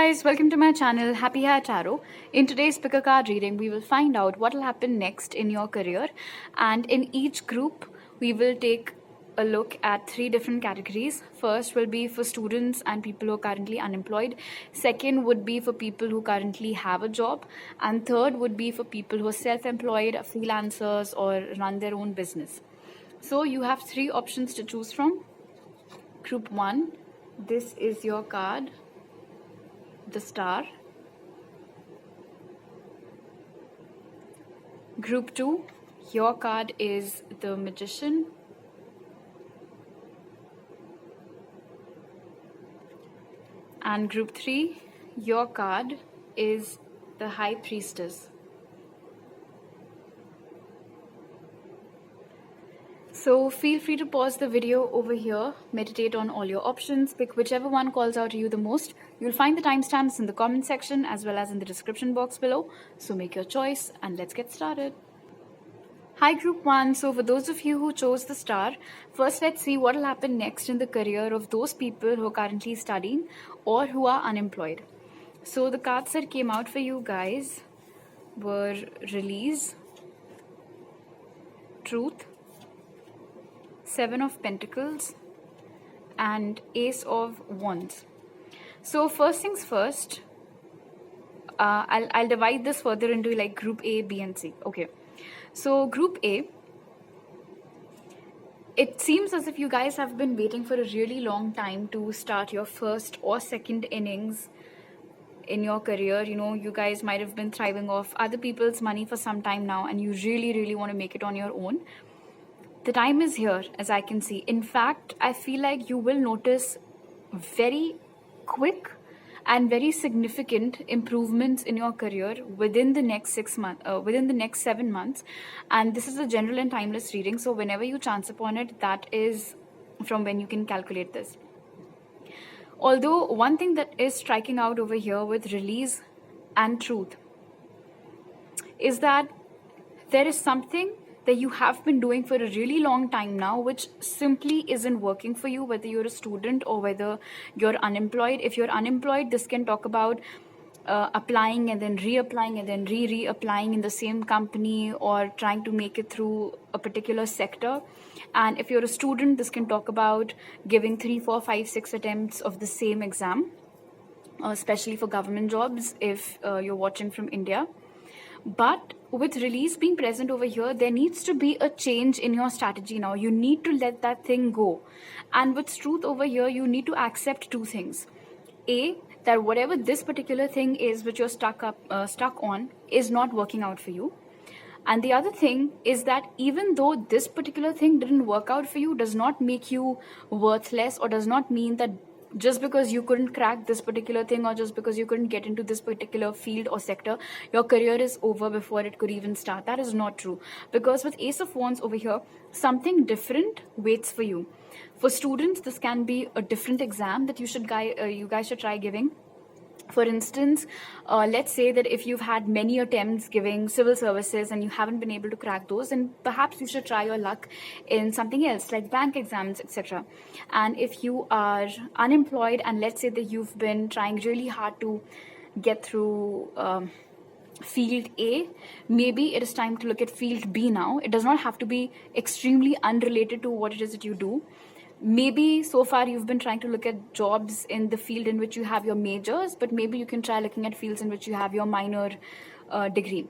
guys, welcome to my channel Happy Hair Tarot. In today's pick a card reading, we will find out what will happen next in your career, and in each group we will take a look at 3 different categories. First will be for students and people who are currently unemployed. Second would be for people who currently have a job, and third would be for people who are self-employed, freelancers, or run their own business. So you have 3 options to choose from. Group 1, this is your card, the Star. Group 2, your card is the Magician. And group 3, your card is the High Priestess. So feel free to pause the video over here, meditate on all your options, pick whichever one calls out to you the most. You'll find the timestamps in the comment section as well as in the description box below. So make your choice and let's get started. Hi Group 1, so for those of you who chose the Star, first let's see what will happen next in the career of those people who are currently studying or who are unemployed. So the cards that came out for you guys were Release, Truth, 7 of Pentacles, and Ace of Wands. So first things first, I'll divide this further into like Group A, B, and C. Okay. So Group A, it seems as if you guys have been waiting for a really long time to start your first or second innings in your career. You know, you guys might have been thriving off other people's money for some time now, and you really want to make it on your own. The time is here, as I can see. In fact, I feel like you will notice very quick and very significant improvements in your career within the next 6 months, within the next 7 months. And this is a general and timeless reading. So whenever you chance upon it, that is from when you can calculate this. Although one thing that is striking out over here with Release and Truth is that there is something that you have been doing for a really long time now which simply isn't working for you, whether you're a student or whether you're unemployed. If you're unemployed, this can talk about applying and then reapplying and then reapplying in the same company or trying to make it through a particular sector. And if you're a student, this can talk about giving 3, 4, 5, 6 attempts of the same exam, especially for government jobs if you're watching from India. But with Release being present over here, there needs to be a change in your strategy now. You need to let that thing go. And with Truth over here, you need to accept 2 things. A, that whatever this particular thing is which you're stuck on is not working out for you. And the other thing is that even though this particular thing didn't work out for you, does not make you worthless, or does not mean that just because you couldn't crack this particular thing or just because you couldn't get into this particular field or sector, your career is over before it could even start. That is not true. Because with Ace of Wands over here, something different waits for you. For students, this can be a different exam that you guys should try giving. For instance, let's say that if you've had many attempts giving civil services and you haven't been able to crack those, then perhaps you should try your luck in something else like bank exams, etc. And if you are unemployed and let's say that you've been trying really hard to get through field A, maybe it is time to look at field B now. It does not have to be extremely unrelated to what it is that you do. Maybe so far you've been trying to look at jobs in the field in which you have your majors, but maybe you can try looking at fields in which you have your minor degree.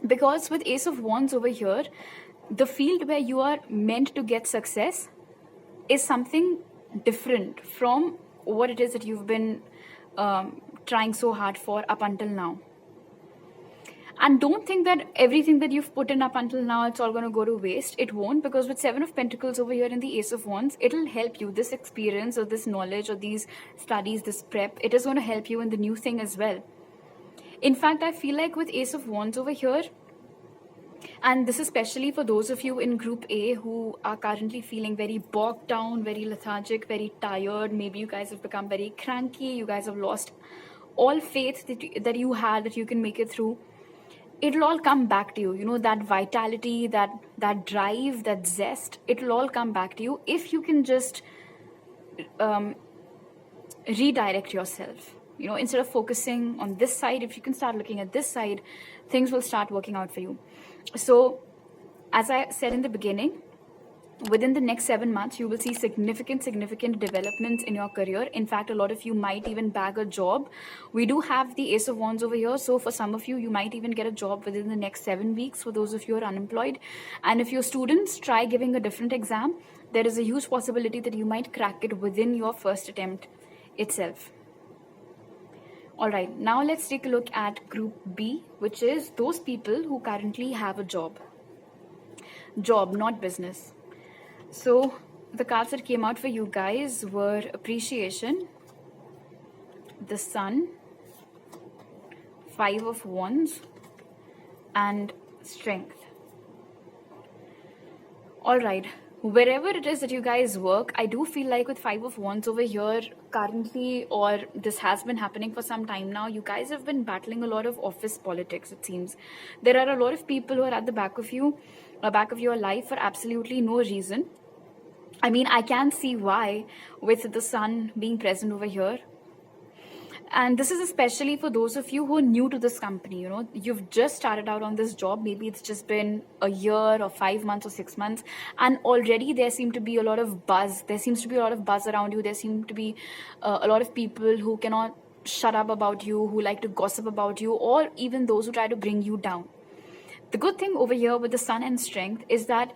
Because with Ace of Wands over here, the field where you are meant to get success is something different from what it is that you've been trying so hard for up until now. And don't think that everything that you've put in up until now, it's all going to go to waste. It won't, because with 7 of Pentacles over here in the Ace of Wands, it'll help you. This experience or this knowledge or these studies, this prep, it is going to help you in the new thing as well. In fact, I feel like with Ace of Wands over here, and this is especially for those of you in Group A who are currently feeling very bogged down, very lethargic, very tired. Maybe you guys have become very cranky. You guys have lost all faith that you had that you can make it through. It'll all come back to you. You know, that vitality, that drive, that zest, it'll all come back to you if you can just redirect yourself. Instead of focusing on this side, if you can start looking at this side, things will start working out for you. So as I said in the beginning, within the next 7 months, you will see significant developments in your career. In fact, a lot of you might even bag a job. We do have the Ace of Wands over here. So for some of you, you might even get a job within the next 7 weeks for those of you who are unemployed. And if you're students, try giving a different exam. There is a huge possibility that you might crack it within your first attempt itself. All right, now let's take a look at Group B, which is those people who currently have a job. Job, not business. So the cards that came out for you guys were Appreciation, the Sun, 5 of Wands, and Strength. All right, wherever it is that you guys work, I do feel like with 5 of Wands over here currently, or this has been happening for some time now, you guys have been battling a lot of office politics, it seems. There are a lot of people who are at the back of your life for absolutely no reason. I mean, I can see why with the Sun being present over here. And this is especially for those of you who are new to this company. You've just started out on this job. Maybe it's just been a year or 5 months or 6 months. And already there seems to be a lot of buzz. There seems to be a lot of buzz around you. There seem to be a lot of people who cannot shut up about you, who like to gossip about you, or even those who try to bring you down. The good thing over here with the Sun and Strength is that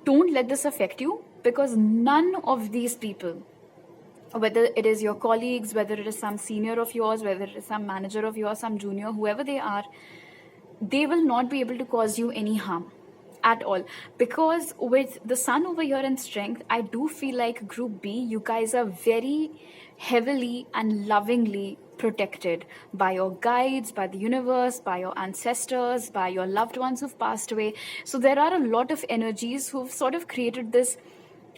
don't let this affect you, because none of these people, whether it is your colleagues, whether it is some senior of yours, whether it is some manager of yours, some junior, whoever they are, they will not be able to cause you any harm at all. Because with the Sun over here in Strength, I do feel like Group B, you guys are very heavily and lovingly protected by your guides, by the universe, by your ancestors, by your loved ones who've passed away. So there are a lot of energies who've sort of created this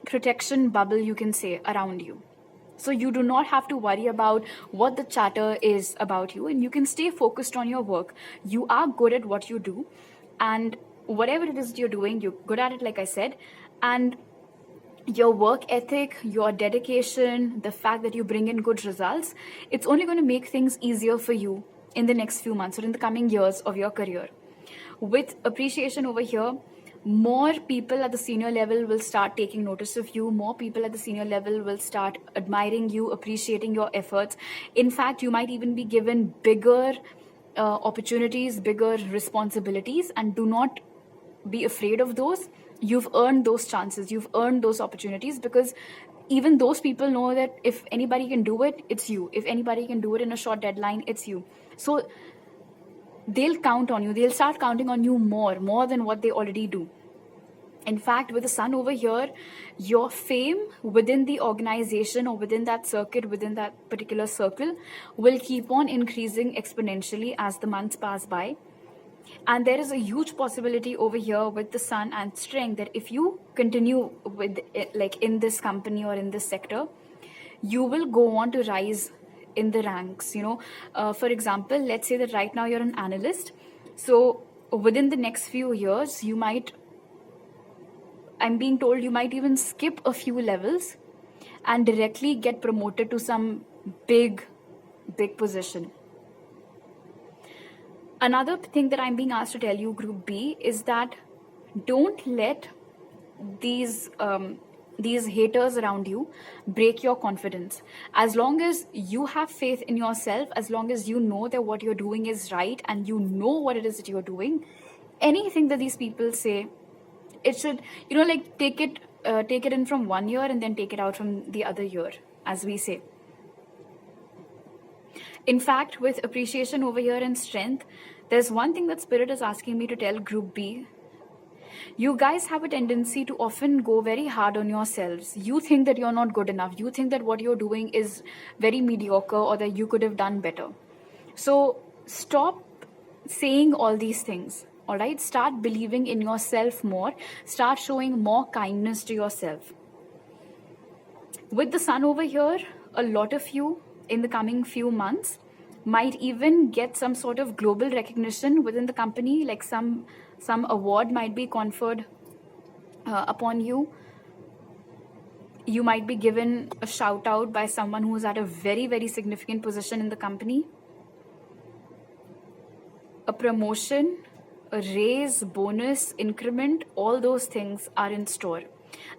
protection bubble, you can say, around you. So you do not have to worry about what the chatter is about you, and you can stay focused on your work. You are good at what you do, and whatever it is that you're doing, you're good at it, like I said. And your work ethic, your dedication, the fact that you bring in good results, it's only going to make things easier for you in the next few months or in the coming years of your career. With Appreciation over here, more people at the senior level will start taking notice of you. More people at the senior level will start admiring you, appreciating your efforts. In fact, you might even be given bigger opportunities, bigger responsibilities, and do not be afraid of those. You've earned those chances, you've earned those opportunities, because even those people know that if anybody can do it, it's you. If anybody can do it in a short deadline, it's you. So they'll count on you. They'll start counting on you more than what they already do. In fact, with the Sun over here, your fame within the organization or within that circuit, within that particular circle, will keep on increasing exponentially as the months pass by. And there is a huge possibility over here with the Sun and Strength that if you continue with it, like in this company or in this sector, you will go on to rise in the ranks. For example, let's say that right now you're an analyst. So within the next few years, I'm being told you might even skip a few levels and directly get promoted to some big position. Another thing that I'm being asked to tell you, Group B, is that don't let these haters around you break your confidence. As long as you have faith in yourself, as long as you know that what you're doing is right and you know what it is that you're doing, anything that these people say, it should, take it in from one ear and then take it out from the other ear, as we say. In fact, with Appreciation over here and Strength, there's one thing that Spirit is asking me to tell Group B. You guys have a tendency to often go very hard on yourselves. You think that you're not good enough. You think that what you're doing is very mediocre or that you could have done better. So stop saying all these things. All right? Start believing in yourself more. Start showing more kindness to yourself. With the Sun over here, a lot of you in the coming few months might even get some sort of global recognition within the company, like some award might be conferred upon you. You might be given a shout out by someone who is at a very, very significant position in the company. A promotion, a raise, bonus, increment, all those things are in store.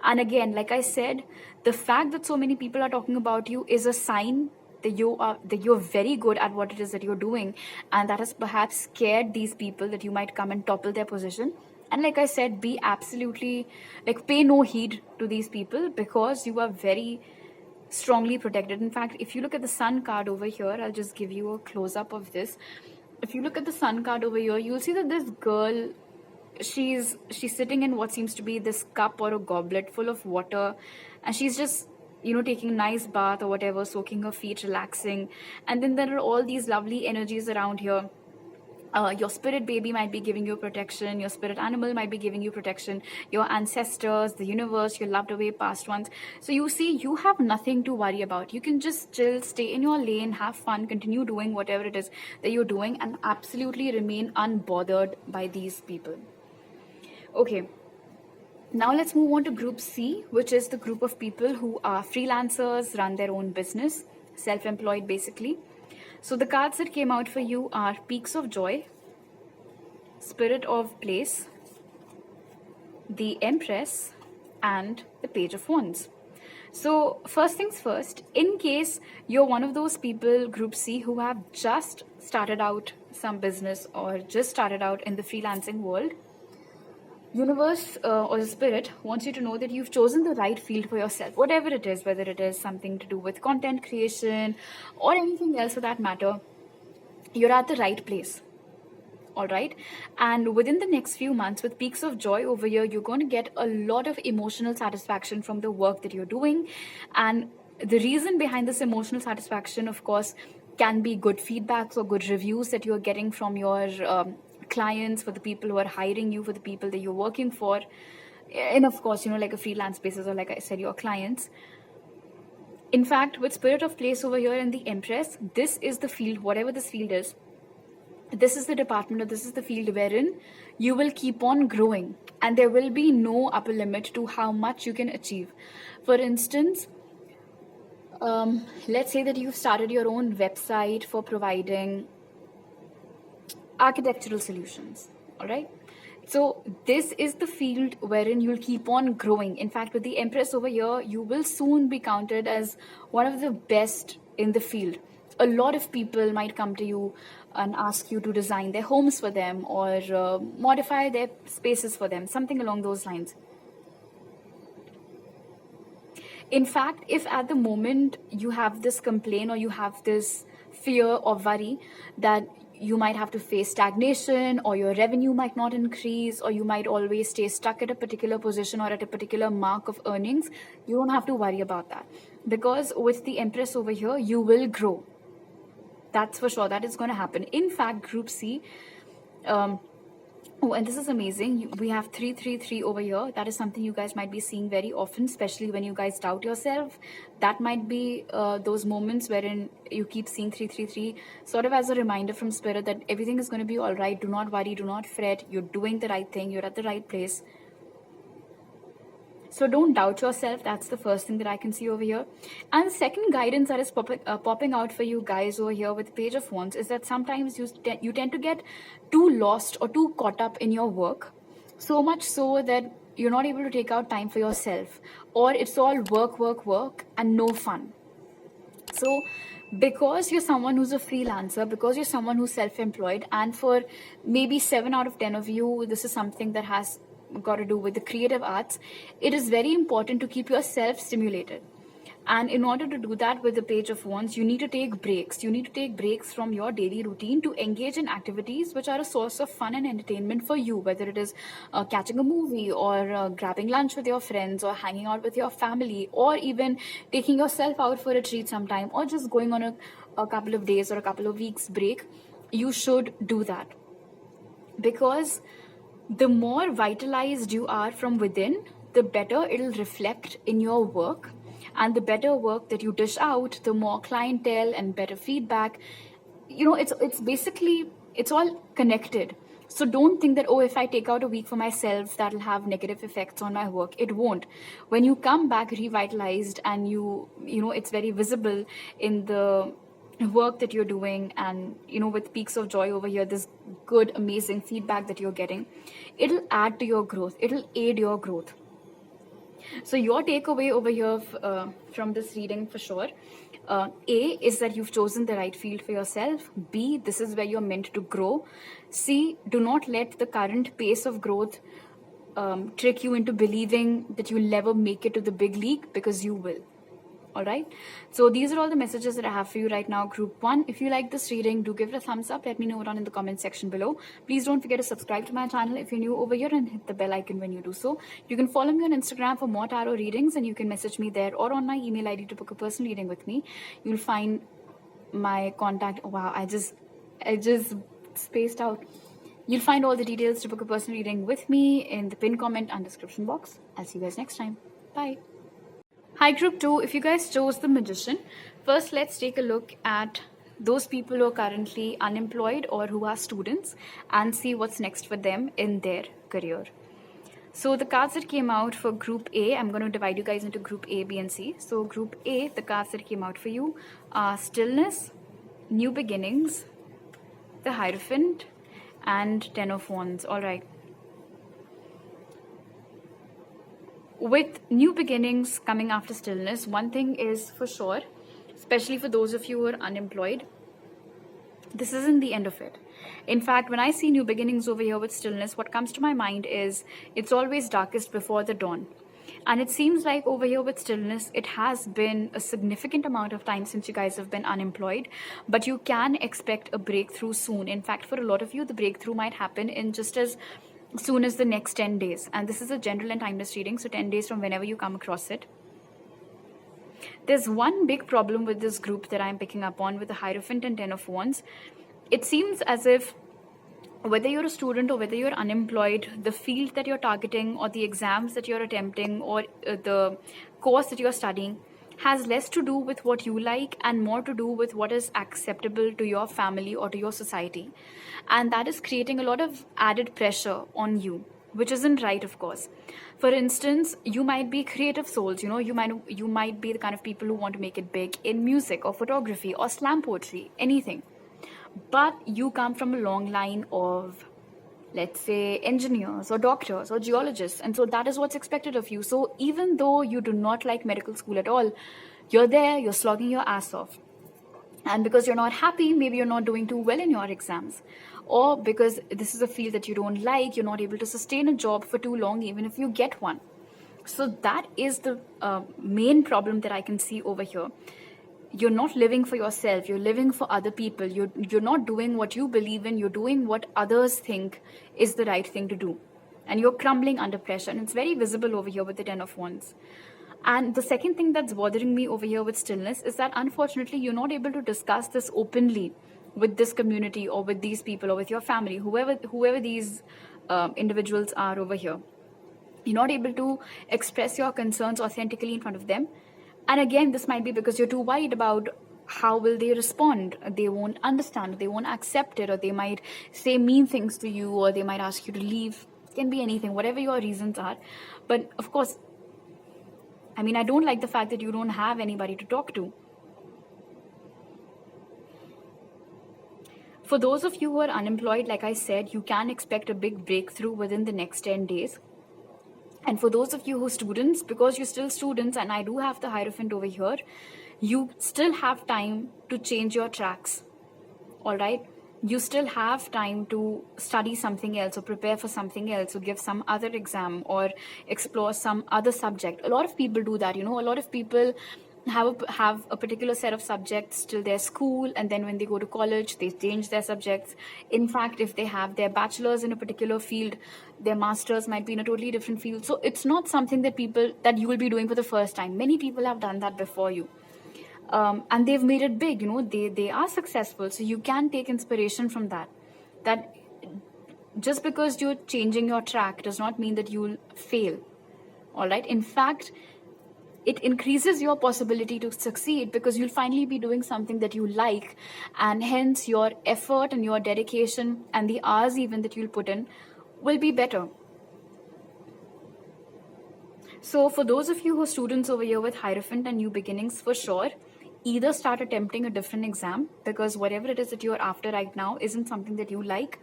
And again, like I said, the fact that so many people are talking about you is a sign that you're very good at what it is that you're doing, and that has perhaps scared these people that you might come and topple their position. And like I said, be absolutely, like, pay no heed to these people, because you are very strongly protected. In fact, if you look at the sun card over here, I'll just give you a close-up of this. If you look at the sun card over here, you'll see that this girl, she's sitting in what seems to be this cup or a goblet full of water, and she's just, taking a nice bath or whatever, soaking her feet, relaxing. And then there are all these lovely energies around here. Your spirit baby might be giving you protection, your spirit animal might be giving you protection, your ancestors, the universe, your loved away past ones. So you see, you have nothing to worry about. You can just chill, stay in your lane, have fun, continue doing whatever it is that you're doing, and absolutely remain unbothered by these people. Okay, now let's move on to group C, which is the group of people who are freelancers, run their own business, self-employed basically. So the cards that came out for you are Peaks of Joy, Spirit of Place, the Empress, and the Page of Wands. So first things first, in case you're one of those people, group C, who have just started out some business or just started out in the freelancing world, universe or the spirit wants you to know that you've chosen the right field for yourself, whatever it is, whether it is something to do with content creation or anything else for that matter. You're at the right place. All right. And within the next few months, with Peaks of Joy over here, you're going to get a lot of emotional satisfaction from the work that you're doing. And the reason behind this emotional satisfaction, of course, can be good feedbacks or good reviews that you're getting from your clients, for the people who are hiring you, for the people that you're working for, and of course, like a freelance basis, or like I said, your clients. In fact, with Spirit of Place over here and the Empress, this is the field, whatever this field is, this is the department, or this is the field wherein you will keep on growing, and there will be no upper limit to how much you can achieve. For instance, let's say that you've started your own website for providing architectural solutions. All right. So this is the field wherein you'll keep on growing. In fact, with the Empress over here, you will soon be counted as one of the best in the field. A lot of people might come to you and ask you to design their homes for them, or modify their spaces for them, something along those lines. In fact, if at the moment you have this complaint, or you have this fear or worry that you might have to face stagnation, or your revenue might not increase, or you might always stay stuck at a particular position or at a particular mark of earnings, you don't have to worry about that, because with the Empress over here, you will grow. That's for sure. That is going to happen. In fact, group C, oh, and this is amazing. We have 333 over here. That is something you guys might be seeing very often, especially when you guys doubt yourself. That might be those moments wherein you keep seeing 333, sort of as a reminder from Spirit that everything is going to be all right. Do not worry. Do not fret. You're doing the right thing. You're at the right place. So don't doubt yourself. That's the first thing that I can see over here. And the second guidance that is popping out for you guys over here with Page of Wands is that sometimes you tend to get too lost or too caught up in your work, so much so that you're not able to take out time for yourself, or it's all work, and no fun. So because you're someone who's a freelancer, because you're someone who's self-employed, and for maybe 7 out of 10 of you, this is something that has got to do with the creative arts, it is very important to keep yourself stimulated. And in order to do that with the Page of Wands, you need to take breaks. You need to take breaks from your daily routine to engage in activities which are a source of fun and entertainment for you, whether it is catching a movie, or grabbing lunch with your friends, or hanging out with your family, or even taking yourself out for a treat sometime, or just going on a couple of days or a couple of weeks break. You should do that, because the more vitalized you are from within, the better it'll reflect in your work. And the better work that you dish out, the more clientele and better feedback. It's basically it's all connected. So don't think that, oh, if I take out a week for myself, that'll have negative effects on my work. It won't. When you come back revitalized and you know, it's very visible in the work that you're doing, and you know, with peaks of joy over here, this good, amazing feedback that you're getting, it'll add to your growth. It'll aid your growth. So your takeaway over here from this reading for sure, A is that you've chosen the right field for yourself. B, this is where you're meant to grow. C, do not let the current pace of growth trick you into believing that you'll never make it to the big league, because you will. All right, so these are all the messages that I have for you right now, group 1. If you like this reading, do give it a thumbs up. Let me know down in the comment section below. Please don't forget to subscribe to my channel if you're new over here, and hit the bell icon when you do so. You can follow me on Instagram for more tarot readings, and you can message me there or on my email ID to book a personal reading with me. You'll find my contact. Oh, wow, I just spaced out. You'll find all the details to book a personal reading with me in the pinned comment and description box. I'll see you guys next time. Bye. Hi group 2, if you guys chose the Magician, first let's take a look at those people who are currently unemployed or who are students, and see what's next for them in their career. So the cards that came out for group A, I'm going to divide you guys into group A, B and C. So group A, the cards that came out for you are Stillness, New Beginnings, the Hierophant, and Ten of Wands. All right. With new beginnings coming after stillness, one thing is for sure, especially for those of you who are unemployed, this isn't the end of it. In fact, when I see new beginnings over here with stillness, what comes to my mind is it's always darkest before the dawn. And it seems like over here with stillness, it has been a significant amount of time since you guys have been unemployed, but you can expect a breakthrough soon. In fact, for a lot of you, the breakthrough might happen in just as soon as the next 10 days. And this is a general and timeless reading, so 10 days from whenever you come across it. There's one big problem with this group that I'm picking up on with the Hierophant and Ten of Wands. It seems as if whether you're a student or whether you're unemployed, the field that you're targeting or the exams that you're attempting or the course that you're studying has less to do with what you like and more to do with what is acceptable to your family or to your society. And that is creating a lot of added pressure on you, which isn't right, of course. For instance, you might be creative souls, you know, you might be the kind of people who want to make it big in music or photography or slam poetry, anything. But you come from a long line of, let's say, engineers or doctors or geologists, and so that is what's expected of you. So even though you do not like medical school at all, you're there, you're slogging your ass off. And because you're not happy, maybe you're not doing too well in your exams, or because this is a field that you don't like, you're not able to sustain a job for too long even if you get one. So that is the main problem that I can see over here. You're not living for yourself, you're living for other people. You're not doing what you believe in, you're doing what others think is the right thing to do. And you're crumbling under pressure, and it's very visible over here with the Ten of Wands. And the second thing that's bothering me over here with stillness is that unfortunately you're not able to discuss this openly with this community or with these people or with your family, whoever these individuals are over here. You're not able to express your concerns authentically in front of them. And again, this might be because you're too worried about how will they respond. They won't understand, they won't accept it, or they might say mean things to you, or they might ask you to leave. It can be anything, whatever your reasons are. But of course, I mean, I don't like the fact that you don't have anybody to talk to. For those of you who are unemployed, like I said, you can expect a big breakthrough within the next 10 days. And for those of you who are students, because you're still students, and I do have the Hierophant over here, you still have time to change your tracks. All right? You still have time to study something else or prepare for something else or give some other exam or explore some other subject. A lot of people do that, you know. A lot of people have a particular set of subjects till their school, and then when they go to college, they change their subjects. In fact, if they have their bachelor's in a particular field, their master's might be in a totally different field. So it's not something that you will be doing for the first time. Many people have done that before you. And they've made it big, you know, they are successful. So you can take inspiration from that. That just because you're changing your track does not mean that you'll fail. All right. In fact, it increases your possibility to succeed, because you'll finally be doing something that you like, and hence your effort and your dedication and the hours even that you'll put in will be better. So for those of you who are students over here with Hierophant and New Beginnings, for sure, either start attempting a different exam, because whatever it is that you're after right now isn't something that you like.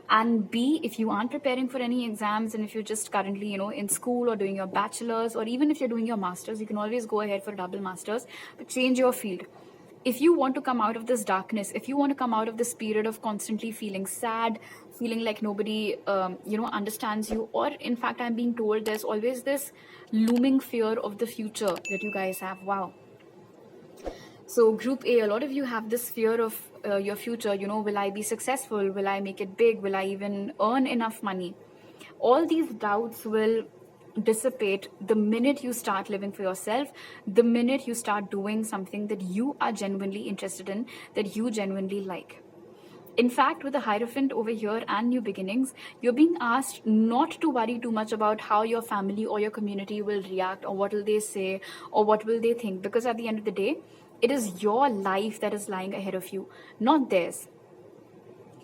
And B, if you aren't preparing for any exams, and if you're just currently, in school or doing your bachelor's, or even if you're doing your master's, you can always go ahead for a double master's, but change your field. If you want to come out of this darkness, if you want to come out of this period of constantly feeling sad, feeling like nobody, understands you, or in fact, I'm being told there's always this looming fear of the future that you guys have. Wow. So group A, a lot of you have this fear of your future. Will I be successful? Will I make it big? Will I even earn enough money? All these doubts will dissipate the minute you start living for yourself, the minute you start doing something that you are genuinely interested in, that you genuinely like. In fact, with the Hierophant over here and New Beginnings, you're being asked not to worry too much about how your family or your community will react, or what will they say, or what will they think, because at the end of the day, it is your life that is lying ahead of you, not theirs.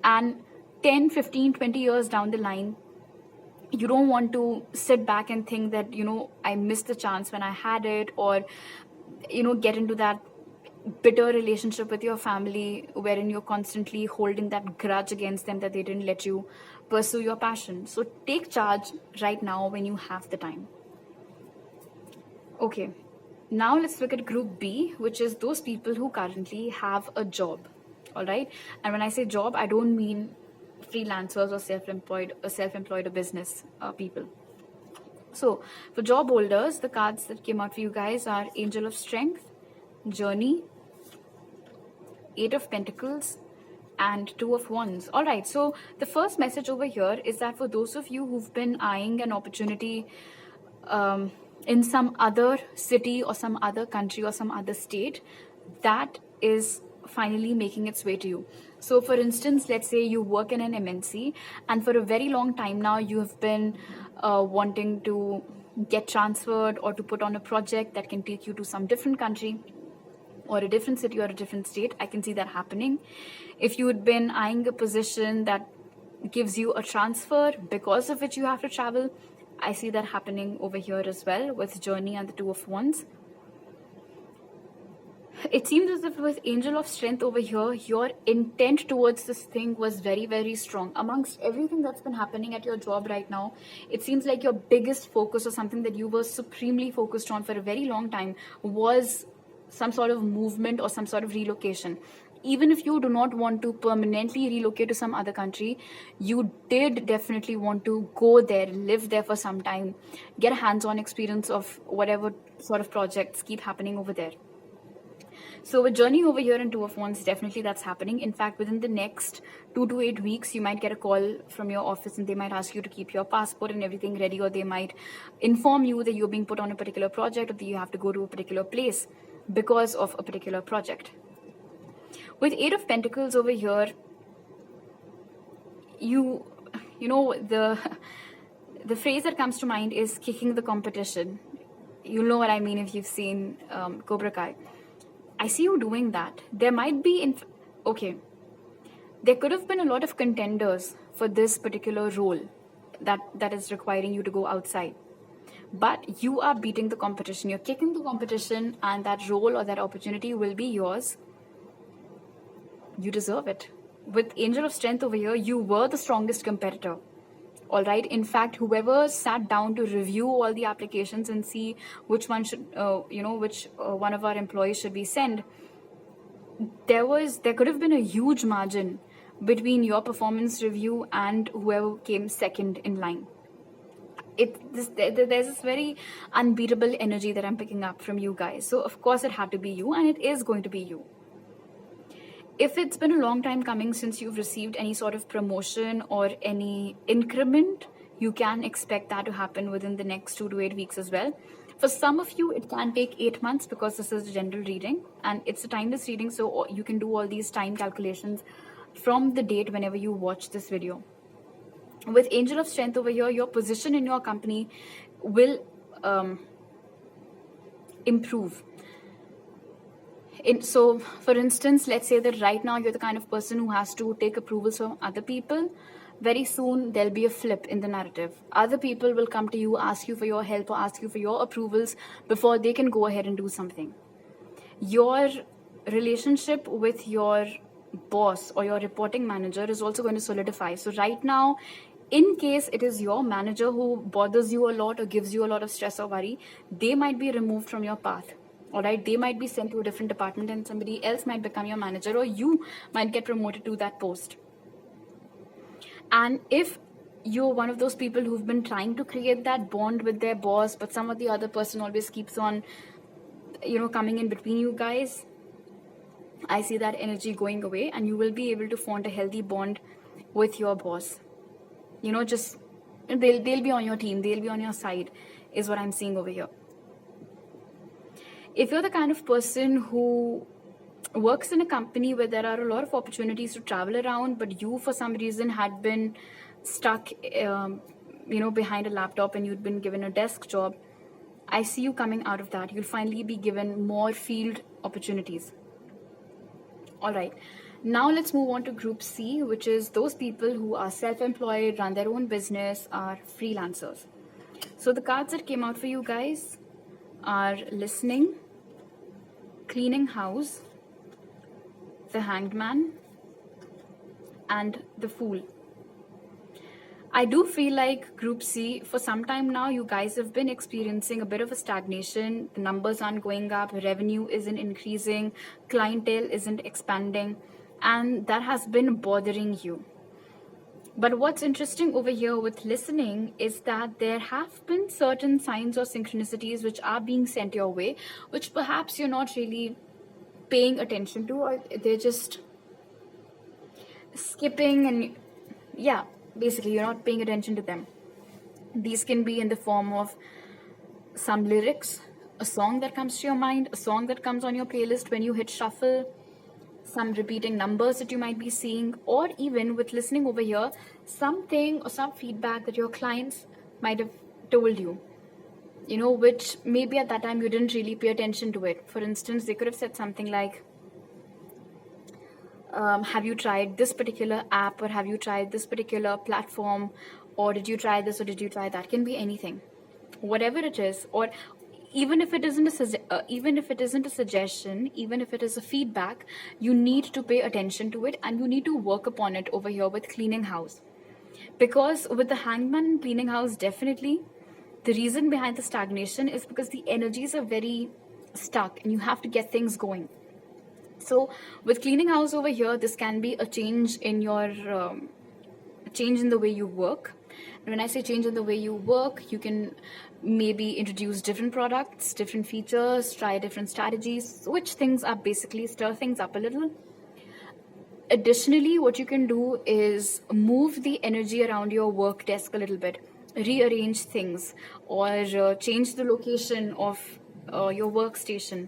And 10, 15, 20 years down the line, you don't want to sit back and think that, I missed the chance when I had it, or, get into that bitter relationship with your family wherein you're constantly holding that grudge against them that they didn't let you pursue your passion. So take charge right now when you have the time. Okay, now let's look at group B, which is those people who currently have a job. All right, and when I say job, I don't mean freelancers or self-employed or business people. So for job holders, the cards that came out for you guys are Angel of Strength, Journey, Eight of Pentacles, and Two of Wands. All right, so the first message over here is that for those of you who've been eyeing an opportunity in some other city or some other country or some other state, that is finally making its way to you. So for instance, let's say you work in an MNC, and for a very long time now you have been wanting to get transferred or to put on a project that can take you to some different country or a different city or a different state. I can see that happening. If you had been eyeing a position that gives you a transfer because of which you have to travel, I see that happening over here as well with Journey and the Two of Wands. It seems as if with Angel of Strength over here, your intent towards this thing was very, very strong. Amongst everything that's been happening at your job right now, it seems like your biggest focus, or something that you were supremely focused on for a very long time, was some sort of movement or some sort of relocation. Even if you do not want to permanently relocate to some other country, you did definitely want to go there, live there for some time, get a hands-on experience of whatever sort of projects keep happening over there. So with Journey over here and Two of Wands, definitely that's happening. In fact, within the next 2 to 8 weeks, you might get a call from your office and they might ask you to keep your passport and everything ready, or they might inform you that you're being put on a particular project, or that you have to go to a particular place because of a particular project. With Eight of Pentacles over here, you know the phrase that comes to mind is kicking the competition. You know what I mean if you've seen Cobra Kai. I see you doing that. There might be there could have been a lot of contenders for this particular role that is requiring you to go outside. But you are beating the competition. You're kicking the competition, and that role or that opportunity will be yours. You deserve it. With Angel of Strength over here, you were the strongest competitor. All right. In fact, whoever sat down to review all the applications and see which one should, which one of our employees should be sent, there could have been a huge margin between your performance review and whoever came second in line. There's this very unbeatable energy that I'm picking up from you guys. So of course it had to be you, and it is going to be you. If it's been a long time coming since you've received any sort of promotion or any increment, you can expect that to happen within the next 2 to 8 weeks as well. For some of you, it can take 8 months, because this is a general reading and it's a timeless reading. So you can do all these time calculations from the date whenever you watch this video. With Angel of Strength over here, your position in your company will improve. So, for instance, let's say that right now you're the kind of person who has to take approvals from other people. Very soon, there'll be a flip in the narrative. Other people will come to you, ask you for your help or ask you for your approvals before they can go ahead and do something. Your relationship with your boss or your reporting manager is also going to solidify. So, right now, in case it is your manager who bothers you a lot or gives you a lot of stress or worry, they might be removed from your path. All right, they might be sent to a different department and somebody else might become your manager, or you might get promoted to that post. And if you're one of those people who've been trying to create that bond with their boss, but some of the other person always keeps on, coming in between you guys, I see that energy going away, and you will be able to form a healthy bond with your boss. Just they'll be on your team, they'll be on your side, is what I'm seeing over here. If you're the kind of person who works in a company where there are a lot of opportunities to travel around, but you for some reason had been stuck behind a laptop and you'd been given a desk job, I see you coming out of that. You'll finally be given more field opportunities. All right, now let's move on to group C, which is those people who are self-employed, run their own business, are freelancers. So the cards that came out for you guys are listening, cleaning house, the Hanged Man, and the Fool. I do feel like group C, for some time now, you guys have been experiencing a bit of a stagnation. The numbers aren't going up, revenue isn't increasing, clientele isn't expanding, and that has been bothering you. But what's interesting over here with listening is that there have been certain signs or synchronicities which are being sent your way, which perhaps you're not really paying attention to, or they're just skipping, and basically you're not paying attention to them. These can be in the form of some lyrics, a song that comes to your mind, a song that comes on your playlist when you hit shuffle, some repeating numbers that you might be seeing, or even with listening over here, something or some feedback that your clients might have told you, which maybe at that time you didn't really pay attention to it. For instance, they could have said something like, have you tried this particular app, or have you tried this particular platform, or did you try this or did you try that? Can be anything, whatever it is. Or even if it isn't a suggestion, even if it is a feedback, you need to pay attention to it and you need to work upon it over here with cleaning house. Because with the Hanged Man and cleaning house, definitely the reason behind the stagnation is because the energies are very stuck and you have to get things going. So with cleaning house over here, this can be a change in your change in the way you work. And when I say change in the way you work, you can maybe introduce different products, different features, try different strategies, switch things up, basically stir things up a little. Additionally, what you can do is move the energy around your work desk a little bit, rearrange things, or change the location of your workstation.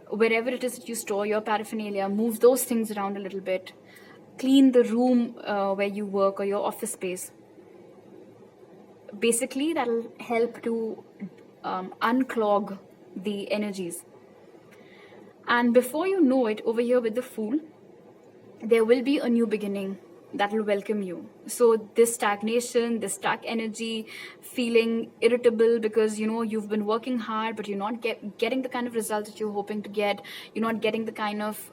Wherever it is that you store your paraphernalia, move those things around a little bit. Clean the room where you work or your office space. Basically, that'll help to unclog the energies. And before you know it, over here with the Fool, there will be a new beginning that will welcome you. So this stagnation, this stuck energy, feeling irritable because you've been working hard but you're not getting the kind of results that you're hoping to get, you're not getting the kind of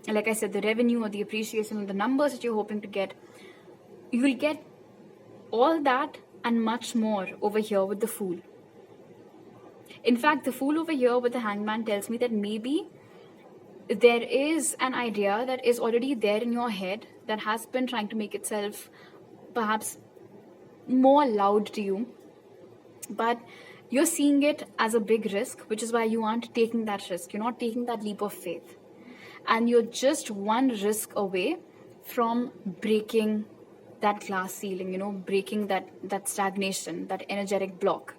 like I said, the revenue or the appreciation or the numbers that you're hoping to get, you will get all that and much more over here with the Fool. In fact, the Fool over here with the Hanged Man tells me that maybe there is an idea that is already there in your head that has been trying to make itself perhaps more loud to you, but you're seeing it as a big risk, which is why you aren't taking that risk. You're not taking that leap of faith, and you're just one risk away from breaking that glass ceiling, breaking that stagnation, that energetic block.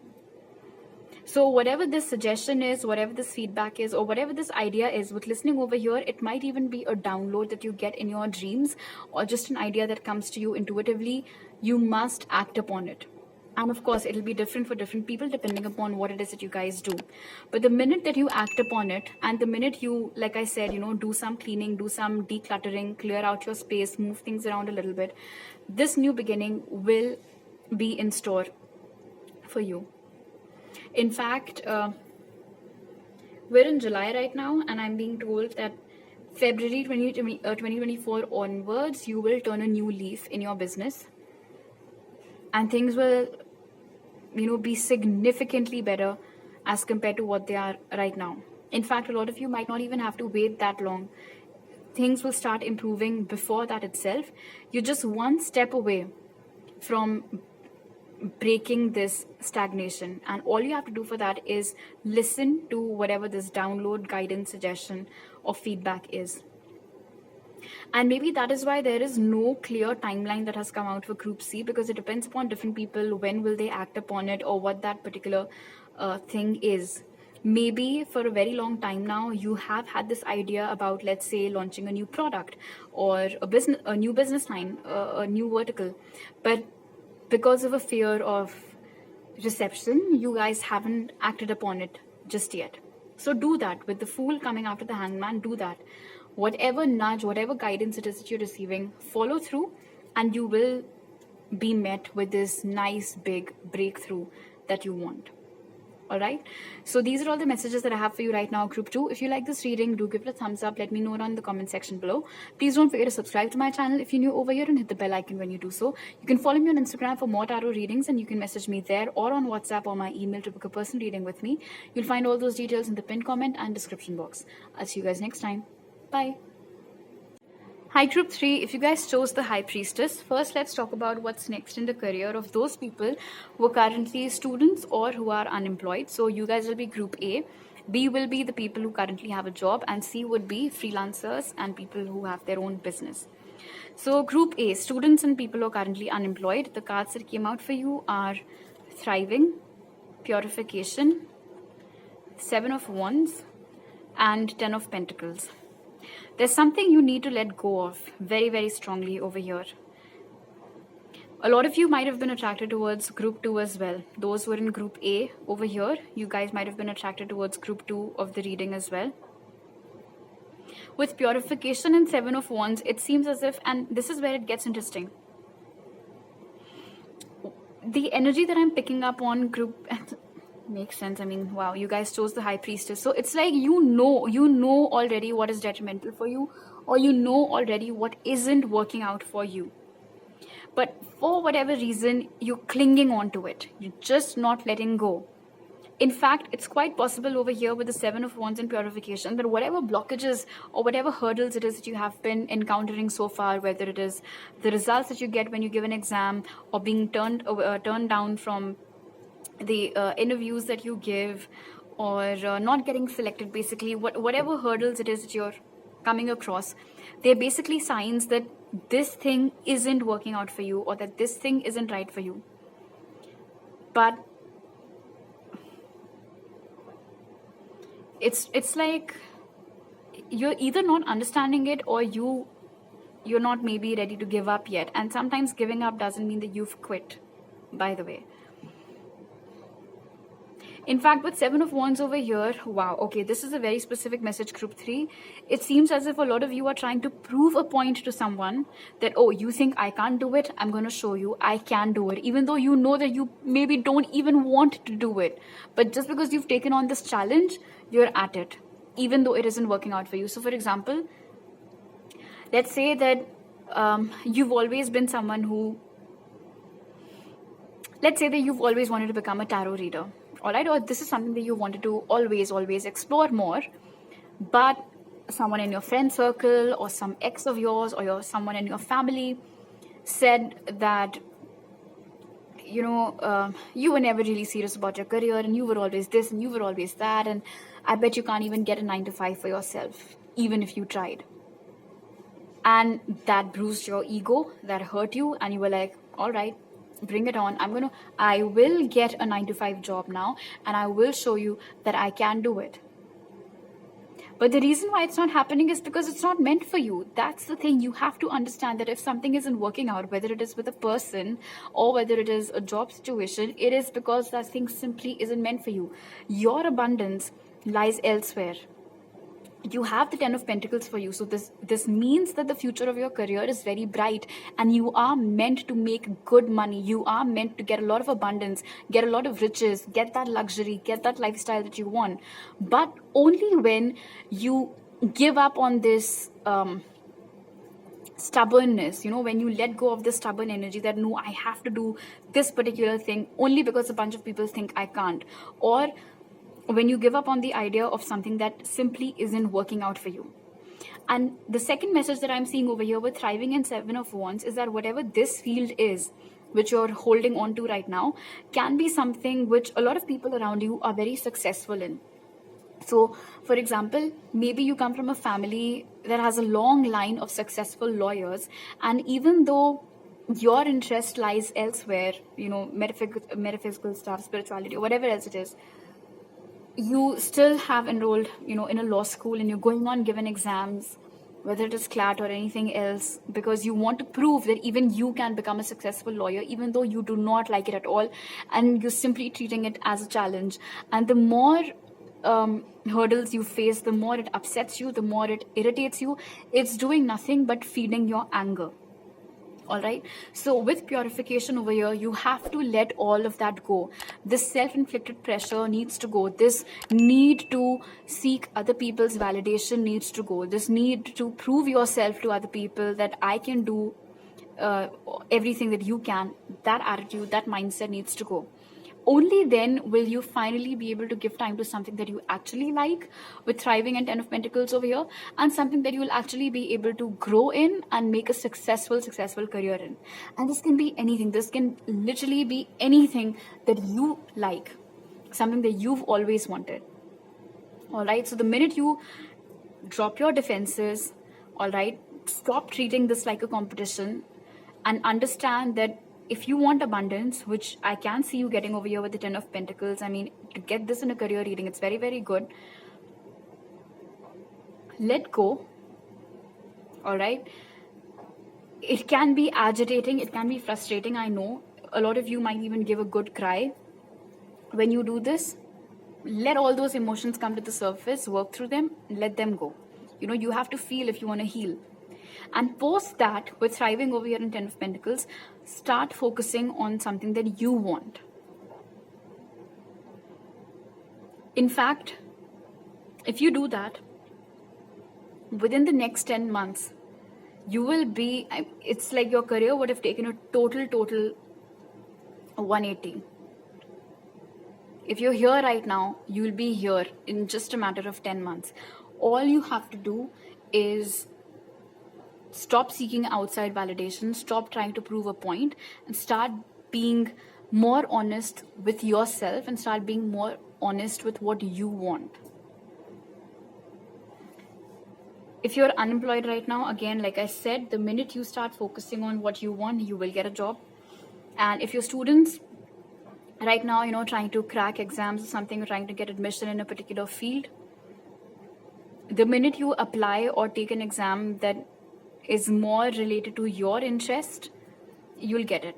So whatever this suggestion is, whatever this feedback is, or whatever this idea is, with listening over here, it might even be a download that you get in your dreams, or just an idea that comes to you intuitively. You must act upon it. And of course, it'll be different for different people depending upon what it is that you guys do. But the minute that you act upon it, and the minute you, like I said, do some cleaning, do some decluttering, clear out your space, move things around a little bit, this new beginning will be in store for you. In fact, we're in July right now, and I'm being told that February 2024 onwards, you will turn a new leaf in your business, and things will be significantly better as compared to what they are right now. In fact, a lot of you might not even have to wait that long. Things will start improving before that itself. You're just one step away from breaking this stagnation, and all you have to do for that is listen to whatever this download, guidance, suggestion or feedback is. And maybe that is why there is no clear timeline that has come out for Group C, because it depends upon different people, when will they act upon it, or what that particular thing is. Maybe for a very long time now, you have had this idea about, let's say, launching a new product or a new business line, a new vertical. But because of a fear of reception, you guys haven't acted upon it just yet. So do that. With the Fool coming after the Hangman, do that. Whatever nudge, whatever guidance it is that you're receiving, follow through, and you will be met with this nice big breakthrough that you want. All right, so these are all the messages that I have for you right now, Group 2. If you like this reading, do give it a thumbs up. Let me know down in the comment section below. Please don't forget to subscribe to my channel if you're new over here, and hit the bell icon when you do so. You can follow me on Instagram for more tarot readings, and you can message me there or on WhatsApp or my email to book a personal reading with me. You'll find all those details in the pinned comment and description box. I'll see you guys next time. Bye. Hi, Group 3. If you guys chose the High Priestess, first let's talk about what's next in the career of those people who are currently students or who are unemployed. So you guys will be Group A. B will be the people who currently have a job, and C would be freelancers and people who have their own business. So Group A, students and people who are currently unemployed, the cards that came out for you are Thriving, Purification, 7 of Wands, and 10 of Pentacles. There's something you need to let go of very, very strongly over here. A lot of you might have been attracted towards Group 2 as well. Those who are in Group A over here, you guys might have been attracted towards Group 2 of the reading as well. With Purification and 7 of Wands, it seems as if, and this is where it gets interesting, the energy that I'm picking up on Group... makes sense. I mean, wow, you guys chose the High Priestess. So it's like you know already what is detrimental for you, or you know already what isn't working out for you. But for whatever reason, you're clinging on to it. You're just not letting go. In fact, it's quite possible over here with the 7 of Wands and Purification that whatever blockages or whatever hurdles it is that you have been encountering so far, whether it is the results that you get when you give an exam, or being turned down from the interviews that you give, or not getting selected, basically whatever hurdles it is that you're coming across, they're basically signs that this thing isn't working out for you, or that this thing isn't right for you. But it's like you're either not understanding it, or you're not maybe ready to give up yet. And sometimes giving up doesn't mean that you've quit, by the way. In fact, with 7 of Wands over here, wow, okay, this is a very specific message, Group 3. It seems as if a lot of you are trying to prove a point to someone that, oh, you think I can't do it? I'm going to show you I can do it. Even though you know that you maybe don't even want to do it. But just because you've taken on this challenge, you're at it, even though it isn't working out for you. So for example, let's say that you've always been someone who, let's say that you've always wanted to become a tarot reader. All right, or this is something that you wanted to always explore more, but someone in your friend circle, or some ex of yours, or someone in your family said that, you were never really serious about your career, and you were always this and you were always that, and I bet you can't even get a 9-to-5 for yourself, even if you tried. And that bruised your ego, that hurt you, and you were like, all right, bring it on. I will get a 9-to-5 job now, and I will show you that I can do it. But the reason why it's not happening is because it's not meant for you. That's the thing. You have to understand that if something isn't working out, whether it is with a person or whether it is a job situation, it is because that thing simply isn't meant for you. Your abundance lies elsewhere. You have the 10 of Pentacles for you. So this means that the future of your career is very bright, and you are meant to make good money. You are meant to get a lot of abundance, get a lot of riches, get that luxury, get that lifestyle that you want. But only when you give up on this stubbornness, when you let go of the stubborn energy that no, I have to do this particular thing only because a bunch of people think I can't, or when you give up on the idea of something that simply isn't working out for you. And the second message that I'm seeing over here with Thriving and Seven of Wands is that whatever this field is, which you're holding on to right now, can be something which a lot of people around you are very successful in. So, for example, maybe you come from a family that has a long line of successful lawyers, and even though your interest lies elsewhere, metaphysical stuff, spirituality, or whatever else it is, you still have enrolled, in a law school, and you're going on given exams, whether it is CLAT or anything else, because you want to prove that even you can become a successful lawyer, even though you do not like it at all, and you're simply treating it as a challenge. And the more hurdles you face, the more it upsets you, the more it irritates you. It's doing nothing but feeding your anger. All right. So with purification over here, you have to let all of that go. This self-inflicted pressure needs to go. This need to seek other people's validation needs to go. This need to prove yourself to other people that I can do everything that you can. That attitude, that mindset needs to go. Only then will you finally be able to give time to something that you actually like, with Thriving and 10 of Pentacles over here, and something that you will actually be able to grow in and make a successful career in. And this can be anything. This can literally be anything that you like, something that you've always wanted. All right. So the minute you drop your defenses, all right, stop treating this like a competition and understand that if you want abundance, which I can see you getting over here with the 10 of Pentacles, I mean, to get this in a career reading, it's very, very good. Let go. All right. It can be agitating. It can be frustrating. I know a lot of you might even give a good cry. When you do this, let all those emotions come to the surface, work through them, let them go. You have to feel if you want to heal. And post that, with Thriving over here in 10 of Pentacles, start focusing on something that you want. In fact, if you do that, within the next 10 months, you will be, it's like your career would have taken a total 180. If you're here right now, you'll be here in just a matter of 10 months. All you have to do is stop seeking outside validation, stop trying to prove a point, and start being more honest with yourself and start being more honest with what you want. If you're unemployed right now, again, like I said, the minute you start focusing on what you want, you will get a job. And if you're students right now, trying to crack exams or something, trying to get admission in a particular field, the minute you apply or take an exam that is more related to your interest, you'll get it.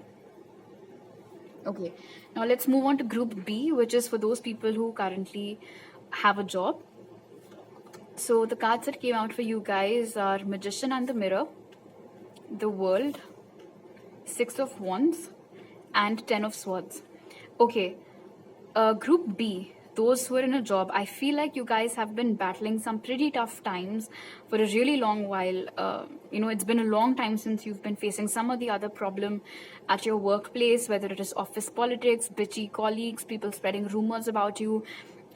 Okay, now let's move on to Group B, which is for those people who currently have a job. So the cards that came out for you guys are Magician and the Mirror, the World, Six of Wands, and 10 of Swords. Okay, Group B, those who are in a job, I feel like you guys have been battling some pretty tough times for a really long while. It's been a long time since you've been facing some or the other problem at your workplace, whether it is office politics, bitchy colleagues, people spreading rumors about you,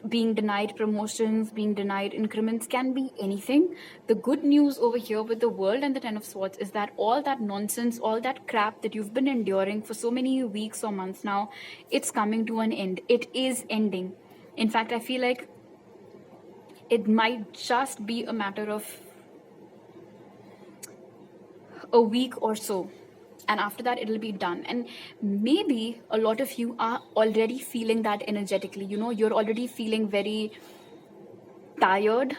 being denied promotions, being denied increments, can be anything. The good news over here with the World and the 10 of Swords is that all that nonsense, all that crap that you've been enduring for so many weeks or months now, it's coming to an end. It is ending. In fact, I feel like it might just be a matter of a week or so. And after that, it'll be done. And maybe a lot of you are already feeling that energetically. You're already feeling very tired,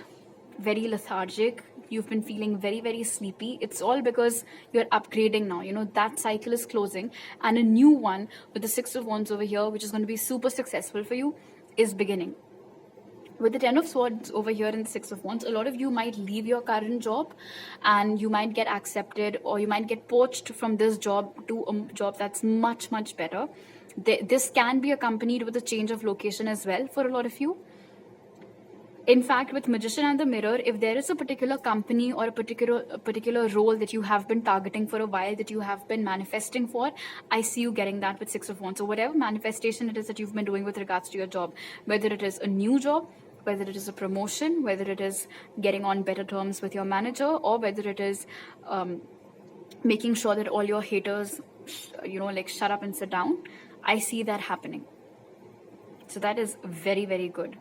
very lethargic, you've been feeling very, very sleepy, it's all because you're upgrading now. That cycle is closing, and a new one with the Six of Wands over here, which is going to be super successful for you, is beginning. With the Ten of Swords over here and the Six of Wands, a lot of you might leave your current job and you might get accepted, or you might get poached from this job to a job that's much, much better. This can be accompanied with a change of location as well for a lot of you. In fact, with Magician and the Mirror, if there is a particular company or a particular role that you have been targeting for a while, that you have been manifesting for, I see you getting that with Six of Wands. So whatever manifestation it is that you've been doing with regards to your job, whether it is a new job, whether it is a promotion, whether it is getting on better terms with your manager, or whether it is making sure that all your haters, shut up and sit down, I see that happening. So that is very, very good.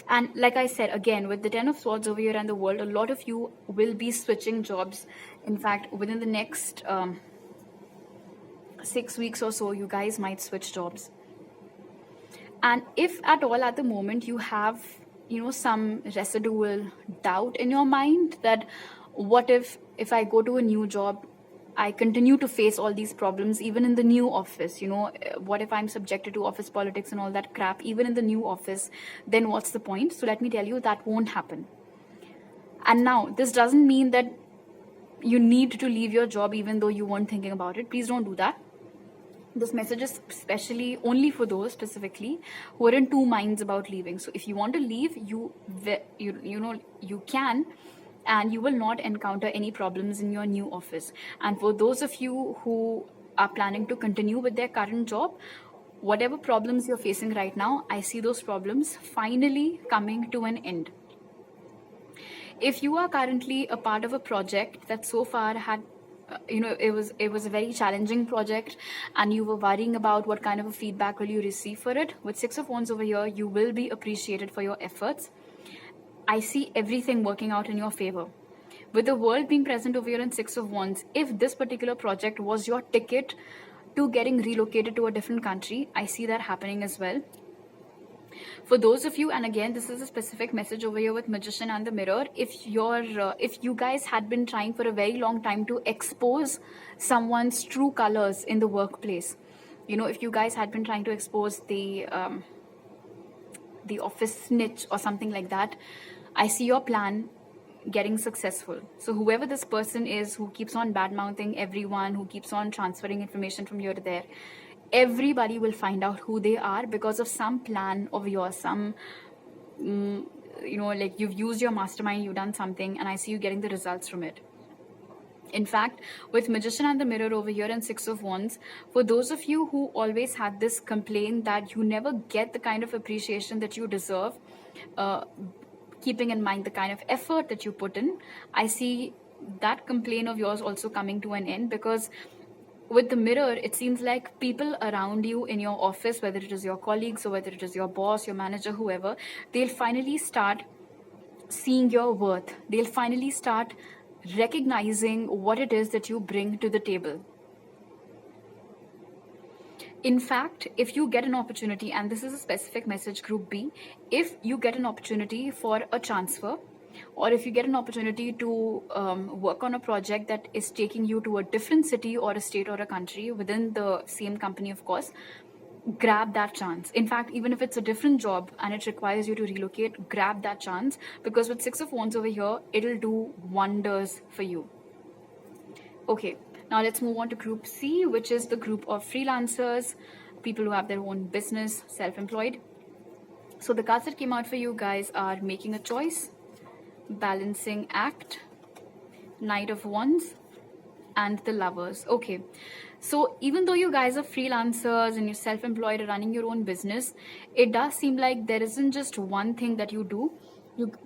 And like I said, again, with the Ten of Swords over here and the World, a lot of you will be switching jobs. In fact, within the next 6 weeks or so, you guys might switch jobs. And if at all at the moment you have, some residual doubt in your mind that what if I go to a new job, I continue to face all these problems even in the new office, what if I'm subjected to office politics and all that crap even in the new office, then what's the point? So let me tell you, that won't happen. And now, this doesn't mean that you need to leave your job even though you weren't thinking about it. Please don't do that. This message is especially only for those specifically who are in two minds about leaving. So if you want to leave, you can, and you will not encounter any problems in your new office. And for those of you who are planning to continue with their current job, whatever problems you're facing right now, I see those problems finally coming to an end. If you are currently a part of a project that so far had it was a very challenging project, and you were worrying about what kind of a feedback will you receive for it, with Six of Wands over here, you will be appreciated for your efforts. I see everything working out in your favor. With the World being present over here in Six of Wands, if this particular project was your ticket to getting relocated to a different country, I see that happening as well. For those of you, and again, this is a specific message over here with Magician and the Mirror, if you guys had been trying for a very long time to expose someone's true colors in the workplace, if you guys had been trying to expose the office snitch or something like that, I see your plan getting successful. So whoever this person is who keeps on bad-mouthing everyone, who keeps on transferring information from here to there, everybody will find out who they are because of some plan of yours, you've used your mastermind, you've done something, and I see you getting the results from it. In fact, with Magician and the Mirror over here and Six of Wands, for those of you who always had this complaint that you never get the kind of appreciation that you deserve, keeping in mind the kind of effort that you put in, I see that complaint of yours also coming to an end, because with the Mirror, it seems like people around you in your office, whether it is your colleagues or whether it is your boss, your manager, whoever, they'll finally start seeing your worth. They'll finally start recognizing what it is that you bring to the table. In fact, if you get an opportunity, and this is a specific message, Group B, if you get an opportunity for a transfer, or if you get an opportunity to work on a project that is taking you to a different city or a state or a country within the same company, of course, grab that chance. In fact, even if it's a different job and it requires you to relocate, grab that chance, because with Six of Wands over here, it'll do wonders for you. Okay, now let's move on to Group C, which is the group of freelancers, people who have their own business, self-employed. So the cards that came out for you guys are Making a Choice, Balancing Act, Knight of Wands, and the Lovers. Okay, so even though you guys are freelancers and you're self-employed or running your own business, it does seem like there isn't just one thing that you do.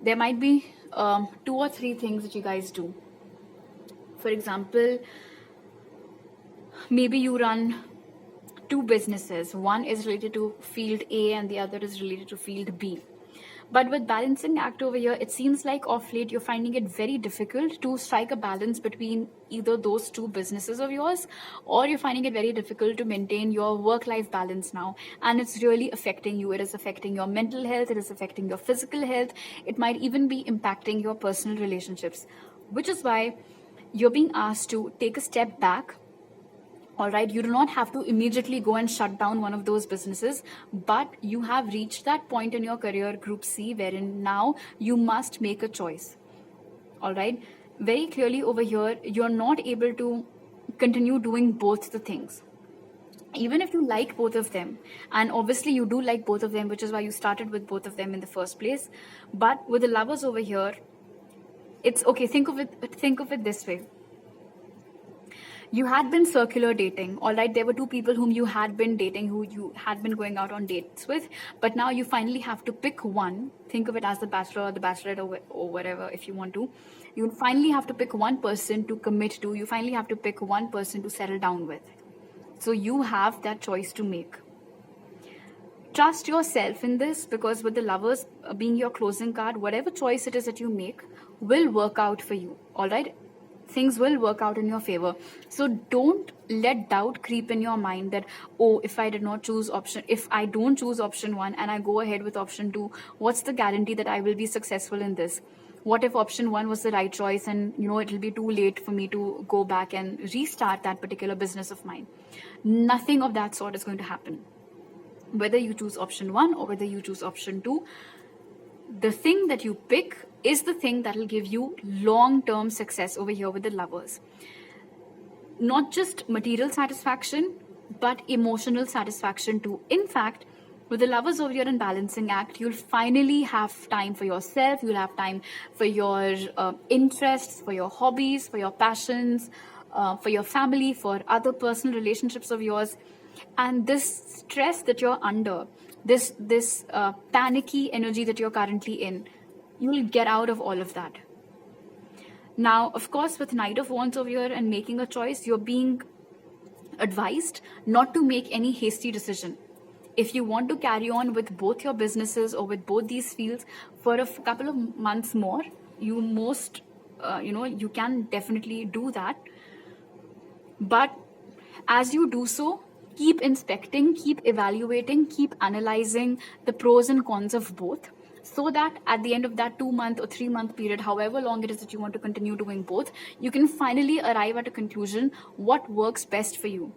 There might be 2 or 3 things that you guys do. For example, maybe you run 2 businesses. One is related to field A and the other is related to field B. But with balancing act over here, it seems like off late you're finding it very difficult to strike a balance between either those two businesses of yours, or you're finding it very difficult to maintain your work life balance now. And it's really affecting you. It is affecting your mental health, it is affecting your physical health, it might even be impacting your personal relationships, which is why you're being asked to take a step back. All right, you do not have to immediately go and shut down one of those businesses, but you have reached that point in your career, Group C, wherein now you must make a choice. All right, very clearly over here, you're not able to continue doing both the things. Even if you like both of them, and obviously you do like both of them, which is why you started with both of them in the first place. But with the Lovers over here, it's okay. Think of it this way. You had been circular dating, all right? There were two people whom you had been dating, who you had been going out on dates with, but now you finally have to pick one. Think of it as the bachelor or the bachelorette, or whatever, if you want to. You finally have to pick one person to commit to. You finally have to pick one person to settle down with. So you have that choice to make. Trust yourself in this, because with the Lovers being your closing card, whatever choice it is that you make will work out for you, all right? Things will work out in your favor. So don't let doubt creep in your mind that, oh, if I don't choose option 1 and I go ahead with option 2, what's the guarantee that I will be successful in this? What if option 1 was the right choice and it'll be too late for me to go back and restart that particular business of mine? Nothing of that sort is going to happen. Whether you choose option 1 or whether you choose option 2, the thing that you pick is the thing that will give you long-term success over here with the Lovers. Not just material satisfaction, but emotional satisfaction too. In fact, with the Lovers over here in balancing act, you'll finally have time for yourself. You'll have time for your interests, for your hobbies, for your passions, for your family, for other personal relationships of yours. And this stress that you're under, this panicky energy that you're currently in, you'll get out of all of that. Now, of course, with Knight of Wands over here and making a choice, you're being advised not to make any hasty decision. If you want to carry on with both your businesses or with both these fields for a couple of months more, you can definitely do that. But as you do so, keep inspecting, keep evaluating, keep analyzing the pros and cons of both, so that at the end of that 2-month or 3-month period, however long it is that you want to continue doing both, you can finally arrive at a conclusion what works best for you.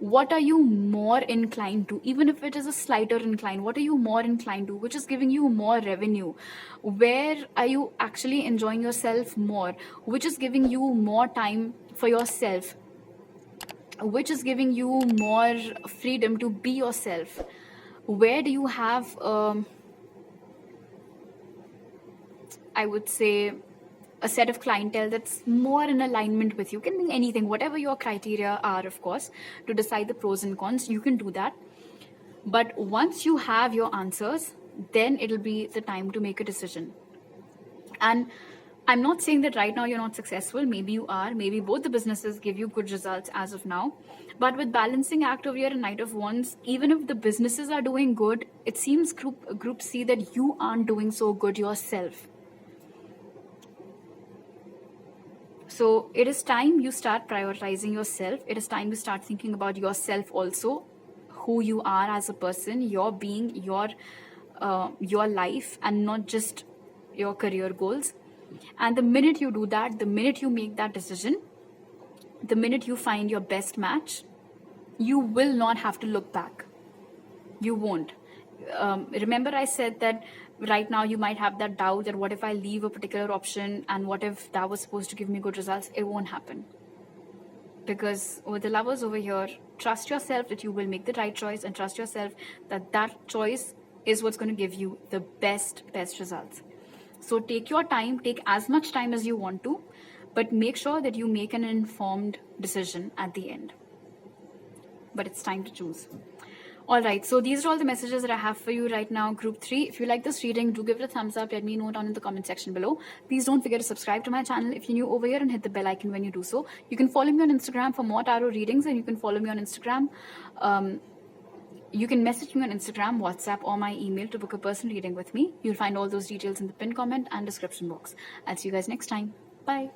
What are you more inclined to? Even if it is a slighter incline, what are you more inclined to? Which is giving you more revenue? Where are you actually enjoying yourself more? Which is giving you more time for yourself? Which is giving you more freedom to be yourself? Where do you have I would say a set of clientele that's more in alignment with you? Can be anything, whatever your criteria are, of course, to decide the pros and cons, you can do that. But once you have your answers, then it'll be the time to make a decision. And I'm not saying that right now you're not successful. Maybe you are. Maybe both the businesses give you good results as of now. But with balancing act over here and Knight of Wands, even if the businesses are doing good, it seems Group C that you aren't doing so good yourself. So it is time you start prioritizing yourself. It is time you start thinking about yourself also, who you are as a person, your being, your life, and not just your career goals. And the minute you do that, the minute you make that decision, the minute you find your best match, you will not have to look back. You won't. Remember I said that right now you might have that doubt that what if I leave a particular option and what if that was supposed to give me good results? It won't happen. Because with the Lovers over here, trust yourself that you will make the right choice, and trust yourself that that choice is what's going to give you the best results. So take your time, take as much time as you want to, but make sure that you make an informed decision at the end. But it's time to choose. All right, so these are all the messages that I have for you right now, Group 3. If you like this reading, do give it a thumbs up. Let me know down in the comment section below. Please don't forget to subscribe to my channel if you're new over here, and hit the bell icon when you do so. You can follow me on Instagram for more tarot readings, and you can follow me on Instagram You can message me on Instagram, WhatsApp, or my email to book a personal reading with me. You'll find all those details in the pinned comment and description box. I'll see you guys next time. Bye.